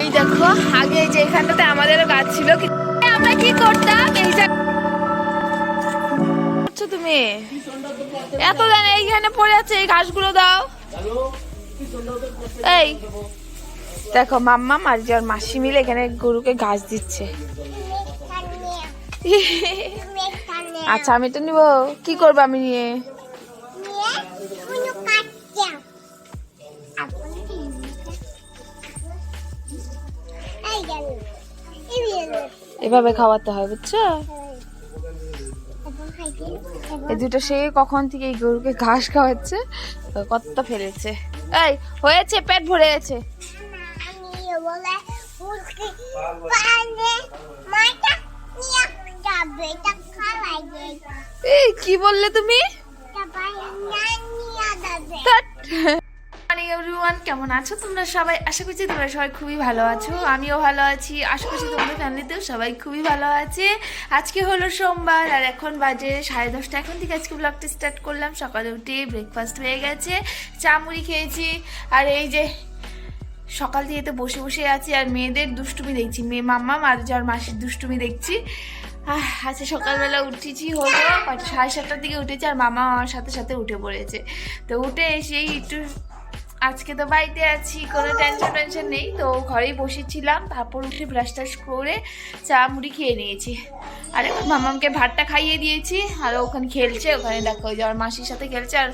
এই দেখো আগে যে এখানটাতে আমাদেরও গাছ ছিল, আমরা কি করতাম এই করছো তুমি এত জানে এইখানে পড়ে আছে, এই ঘাসগুলো দাও। এই দেখো মাম্মা আর যার মাসি মিলে এখানে গরুকে ঘাস দিচ্ছে। আচ্ছা আমি তো নিব, কি করবো আমি নিয়ে? এভাবে খাওয়াতে হয় বুঝছো? এই দুটো সে কখন থেকে এই গরুকে ঘাস খাওয়াচ্ছে, কতটা ফেলেছে। এই হয়েছে, পেট ভরে গেছে। এই কি বললে তুমি? এভরিওয়ান, কেমন আছো তোমরা সবাই? আশা করছি তোমরা সবাই খুবই ভালো আছো, আমিও ভালো আছি। আশা করছি তোমাদের ফ্যামিলিতেও সবাই খুবই ভালো আছে। আজকে হলো সোমবার আর এখন বাজে 10:30। এখন থেকে আজকে ব্লগটা স্টার্ট করলাম। সকালে উঠে ব্রেকফাস্ট হয়ে গেছে, চা মুড়ি খেয়েছি। আর এই যে সকাল থেকে তো বসে বসে আছি আর মেয়েদের দুষ্টুমি দেখছি, মেয়ে মাম্মা আর যার মাসির দুষ্টুমি দেখছি। আচ্ছা সকালবেলা উঠেছি হলো 7:30টার দিকে উঠেছি আর মামা আমার সাথে সাথে উঠে পড়েছে। তো উঠে এসেই একটু, আজকে তো বাড়িতে আছি, কোনো টেনশন নেই, তো ঘরেই বসেছিলাম। তারপর উঠে ব্রাশ টাশ করে চা মুড়ি খেয়ে নিয়েছি। আর এখন মামাকে ভাতটা খাইয়ে দিয়েছি আর ওখানে খেলছে, ওখানে দেখো ওই যে আমার মাসির সাথে খেলছে। আর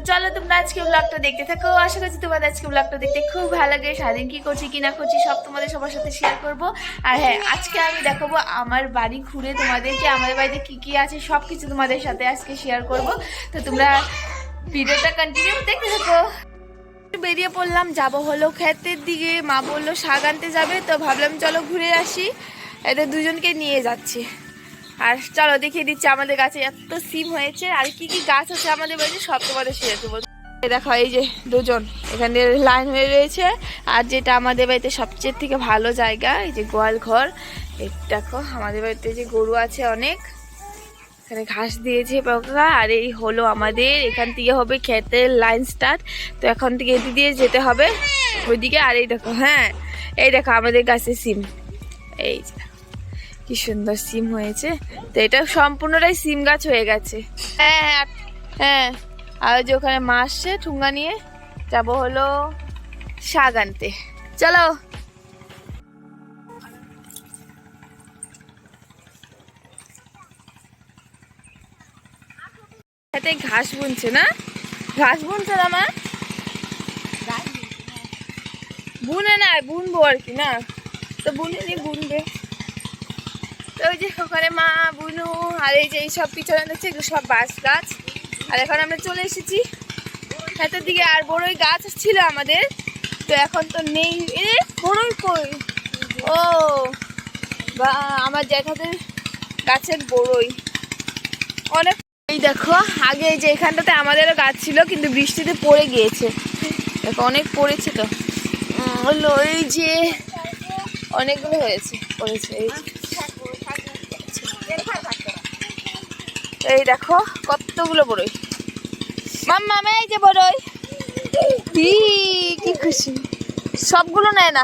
চলো তোমরা আজকে ব্লগটা দেখতে থাকো। আশা করছি তোমাদের আজকে ব্লগটা দেখতে খুব ভালো লাগে। সারাদিন কী করছি কি না করছি সব তোমাদের সবার সাথে শেয়ার করব। আর হ্যাঁ, আজকে আমি দেখাবো আমার বাড়ি ঘুরে তোমাদেরকে, আমাদের বাড়িতে কী কী আছে সব কিছু তোমাদের সাথে আজকে শেয়ার করব। তো তোমরা ভিডিওটা কন্টিনিউ দেখতে থাকো। বেরিয়ে পড়লাম, যাব হলো ক্ষেতের দিকে। মা বললো শাক আনতে যাবে, তো ভাবলাম চলো ঘুরে আসি, এদের দুজনকে নিয়ে যাচ্ছি। আর চলো দেখিয়ে দিচ্ছি আমাদের গাছে এত সিম হয়েছে আর কি কি গাছ আছে আমাদের বাড়িতে সব তোমাদের শেয়ার দেবো। দেখো এই যে দুজন এখানে লাইন হয়ে রয়েছে। আর যেটা আমাদের বাড়িতে সবচেয়ে থেকে ভালো জায়গা, এই যে গোয়াল ঘর। এই দেখো আমাদের বাড়িতে যে গরু আছে অনেক, এখানে ঘাস দিয়েছে পোকা। আর এই হলো আমাদের, এখান থেকে হবে ক্ষেতের লাইন স্টার্ট। তো এখন থেকে এদিক দিয়ে যেতে হবে ওইদিকে। আর এই দেখো, হ্যাঁ এই দেখো আমাদের গাছে সিম, এই কি সুন্দর সিম হয়েছে। তো এটা সম্পূর্ণটাই সিম গাছ হয়ে গেছে। হ্যাঁ হ্যাঁ হ্যাঁ। আর যে ওখানে মা আসছে ঠুঙ্গা নিয়ে, যাবো হলো শাক আনতে। চলো এতে ঘাস বুনছে না, ঘাস বুনছে না মা? বুনে না, বুনবো আর কি না, তো বুনে নি বুনবে। তো ওই যে ওখানে মা বুনু। আর এই যে এইসব পিছনে দেখছে এগুলো সব বাঁশ গাছ। আর এখন আমরা চলে এসেছি ক্ষেতের দিকে। আর বড়ই গাছ ছিল আমাদের, তো এখন তো নেই। এ বড়ই কই? ও বা আমার জ্যাঠাদের গাছের বড়ই অনেক। এই দেখো আগে এই যে এখানটাতে আমাদেরও গাছ ছিল, কিন্তু বৃষ্টিতে পড়ে গিয়েছে। দেখো অনেক পড়েছে, তো হলো এই যে অনেকগুলো হয়েছে পড়েছে। এই দেখো কতগুলো বড়ই। মাম্মা এই যে বড়ই, কি খুশি, সবগুলো নেয় না।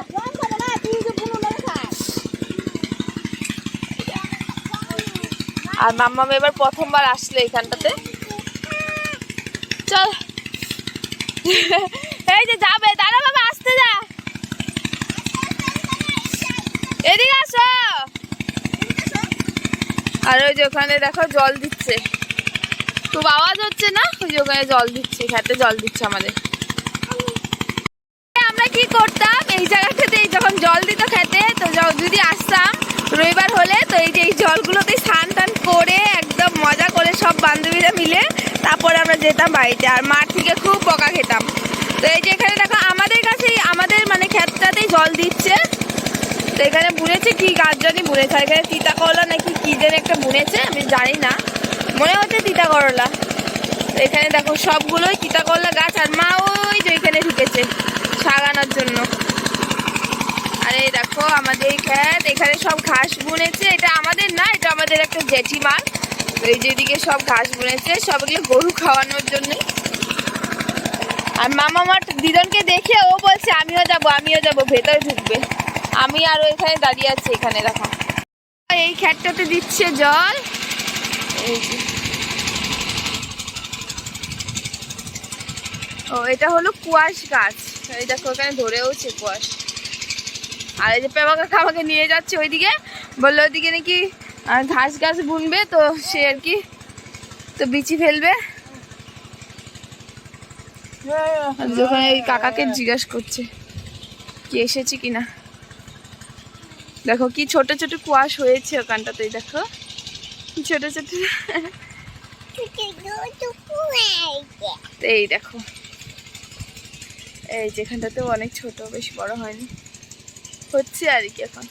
আর মাম্মা এবার প্রথমবার আসলে এখানটাতে। চল এই যে যাবে, দাঁড়া বাবা আসতে যা, এদিকে আসো। আর ওই যে ওখানে দেখো জল দিচ্ছে, খুব আওয়াজ হচ্ছে না? ওই যে ওখানে জল দিচ্ছে, খেতে জল দিচ্ছে আমাদের। আমরা কি করতাম এই জায়গাটাতে, যখন জল দিত খেতে, তো যদি আসতাম রবিবার হলে, তো এই যে এই জলগুলোতে স্নান টান করে একদম মজা করে সব বান্ধবীরা মিলে তারপরে আমরা যেতাম বাড়িতে। আর মাঠ থেকে খুব বকা খেতাম। তো এই যে এখানে দেখো আমাদের কাছেই, আমাদের মানে ক্ষেতটাতেই জল দিচ্ছে। তো এখানে বুনেছে কি গাছ জানি বুনেছে, এখানে তিতা করলা নাকি কি যেন একটা বুনেছে, আমি জানি না, মনে হচ্ছে তিতা করলা। তো এখানে দেখো সবগুলোই তিতা করলা গাছ। আর মা ওই যে এখানে ঢুকেছে শাক আনার জন্য। আর এই দেখো আমাদের এই ক্ষেত, এখানে সব ঘাস বুনেছে। এটা আমাদের না, এটা আমাদের একটা জেঠিমার। তো এই যেদিকে সব ঘাস বুনেছে, সবগুলো গরু খাওয়ানোর জন্য। আর মামা আমার দিদনকে দেখে ও বলছে আমিও যাব ভেতরে ঢুকবে। আমি আর ওইখানে দাঁড়িয়ে আছি, এখানে দেখো এই খ্যাটটাতে দিচ্ছে জল। এই যে ও এটা হলো কুয়াশ গাছ, এই দেখো ওখানে ধরেওছে কুয়াশ। আর এই যে পেমা কাকা আমাকে নিয়ে যাচ্ছে ওইদিকে, বললো ওইদিকে নাকি ঘাস গাছ বুনবে, তো সে আর কি তো বিচি ফেলবে। যখন এই কাকাকে জিজ্ঞাসা করছে কি এসেছে কিনা। দেখো কি ছোট ছোট কুয়াশ হয়েছে ওখানটাতে, দেখো কি ছোট ছোট। এই দেখো এই যেখানটাতেও অনেক ছোট, বেশ বড় হয়নি, হচ্ছে আর কি এখন।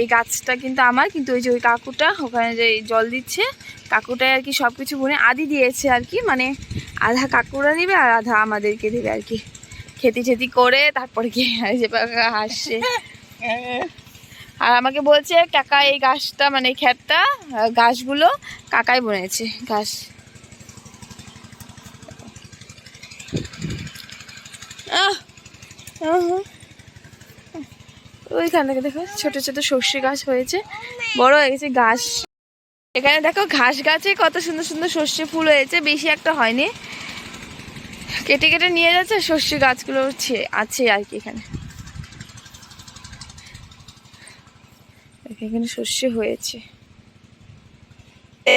এই গাছটা কিন্তু আমার, কিন্তু ওই যে ওই কাকুটা ওখানে যে জল দিচ্ছে কাকুটাই আর কি সব কিছু বুনে আদি দিয়েছে আর কি, মানে আধা কাকুরা নেবে আর আধা আমাদেরকে দেবে আর কি, খেতি করে তারপরে কি যে হাসছে। আর আমাকে বলছে কাকা এই গাছটা মানে এই ক্ষেতটা গাছগুলো কাকাই বুনেছে ঘাস। ওইখান থেকে দেখো ছোট ছোট সর্ষে গাছ হয়েছে, বড় হয়ে গেছে গাছ। এখানে দেখো ঘাস গাছে কত সুন্দর সুন্দর সর্ষে ফুল হয়েছে, বেশি একটা হয়নি, কেটে কেটে নিয়ে যাচ্ছে। সর্ষে গাছগুলো আছে আর কি এখানে, এখানে সর্ষে হয়েছে।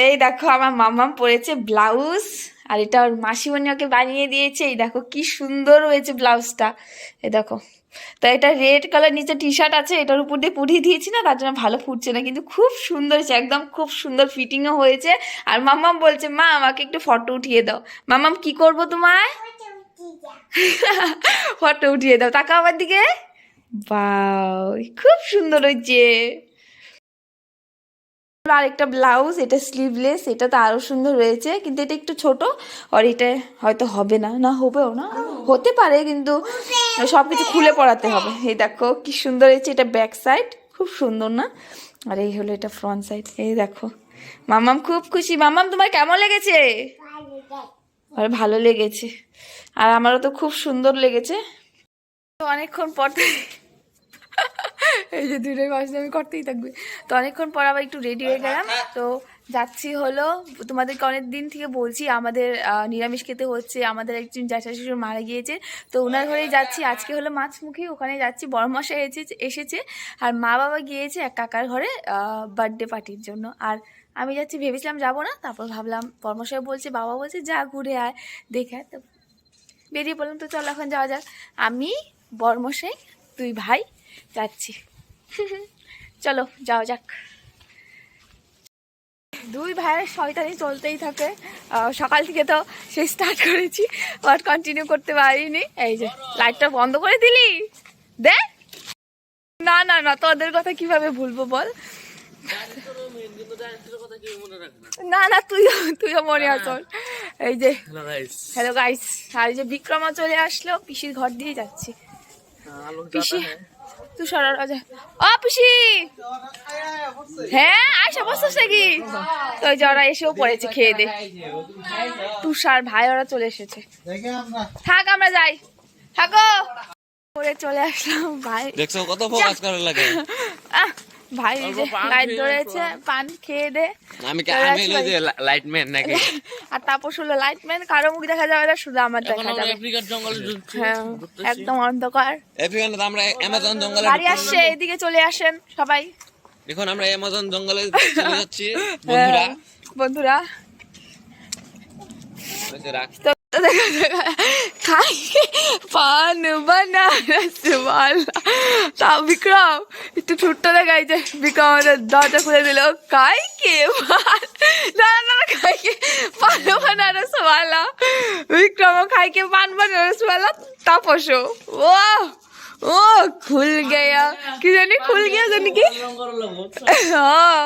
এই দেখো আমার মামাম পরেছে ব্লাউজ, আর এটা ওর মাসিমণি ওকে বানিয়ে দিয়েছে। এই দেখো কি সুন্দর হয়েছে ব্লাউজটা, এই দেখো। তো এটা রেড কালার নিচে টি শার্ট আছে, এটার উপর দিয়ে পুড়িয়ে দিয়েছি না, তার জন্য ভালো ফুটছে না, কিন্তু খুব সুন্দর হয়েছে, একদম খুব সুন্দর ফিটিংও হয়েছে। আর মামাম বলছে মা আমাকে একটু ফটো উঠিয়ে দাও। মামাম কি করবো তোমায়? ফটো উঠিয়ে দাও, তাকাও আমার দিকে। বাও খুব সুন্দর হয়েছে। আরেকটা ব্লাউজ, এটা স্লিভলেস, এটা তো আরো সুন্দর হয়েছে, কিন্তু এটা একটু ছোট, আর এটা হয়তো হবে না, না হবেও না, হতে পারে, কিন্তু সবকিছু খুলে পড়াতে হবে। এই দেখো কি সুন্দর হয়েছে, এটা ব্যাক সাইড খুব সুন্দর না, আর এই হলো এটা ফ্রন্ট সাইড। এই দেখো মামাম খুব খুশি। মামাম তোমার কেমন লেগেছে? আর ভালো লেগেছে, আর আমারও তো খুব সুন্দর লেগেছে। তো অনেকক্ষণ পর এই যে দূরের বাসে আমি করতেই থাকবে। তো অনেকক্ষণ পর আবার একটু রেডি হয়ে গেলাম, তো যাচ্ছি হলো, তোমাদেরকে অনেক দিন থেকে বলছি আমাদের নিরামিষ খেতে হচ্ছে, আমাদের একজন জ্যাঠা শ্বশুর মারা গিয়েছে, তো ওনার ঘরেই যাচ্ছি। আজকে হলো মাছমুখী, ওখানে যাচ্ছি, বড় মশাই এসেছে, আর মা বাবা গিয়েছে এক কাকার ঘরে বার্থডে পার্টির জন্য। আর আমি যাচ্ছি, ভেবেছিলাম যাবো না, তারপর ভাবলাম বড়মশাই বলছে, বাবা বলছে যা ঘুরে আয় দেখে, তো বেরিয়ে পড়লাম। তো চল এখন যাওয়া যাক, আমি বড়মশাই দুই ভাই যাচ্ছি। চলো যাওয়া যাক। দুই ভাইয়ের শয়তানি চলতেই থাকে, সকাল থেকে তো সে স্টার্ট করেছি, বাট কন্টিনিউ করতে পারিনি। এই যে লাইটটা বন্ধ করে দিলি, দেখ। না না না, তোদের কথা কিভাবে ভুলবো বল। না না, তুইও মনে আসল। এই যে হ্যালো গাইস, আর এই যে বিক্রমা চলে আসলো, পিসির ঘর দিয়ে যাচ্ছি। পিসি তুই সরা রাজা, ও পিসি, হ্যাঁ আয়সা বসছিস নাকি? তো ওই যে ওরা এসেও পড়েছে খেয়ে দে, তুষার ভাই ওরা চলে এসেছে। থাক আমরা যাই, থাকো। পরে চলে আসলাম ভাই, দেখছো কত ফোকাস করে লাগে। ভাই যে লাইট ধরেছে, পান খেয়ে দে। আমি হলো যে লাইটম্যান নাকি, আর তাপস হলো লাইটম্যান। কারো মুখ দেখা যাবে না, শুধু আমার দেখা যাবে। আফ্রিকার জঙ্গলে হ্যাঁ একদম অন্ধকার। আফ্রিকাতে আমরা অ্যামাজন জঙ্গলে বাড়ি আসছে, এদিকে চলে আসেন সবাই। দেখুন আমরা অ্যামাজন জঙ্গলে চলে যাচ্ছি বন্ধুরা। খাই পান বানারসওয়ালা। তাও বিক্রম একটু ঠুট্টা দেখাই যে বিক্রম আমাদের দরজা খুলে দিল। খাই কে খাই কে পান বানারসওয়ালা। বিক্রম খাই কে পান বানারসওয়ালা। তাপসও ও খুল গয়া, কি জানি খুল গয়া জানি কি। हाँ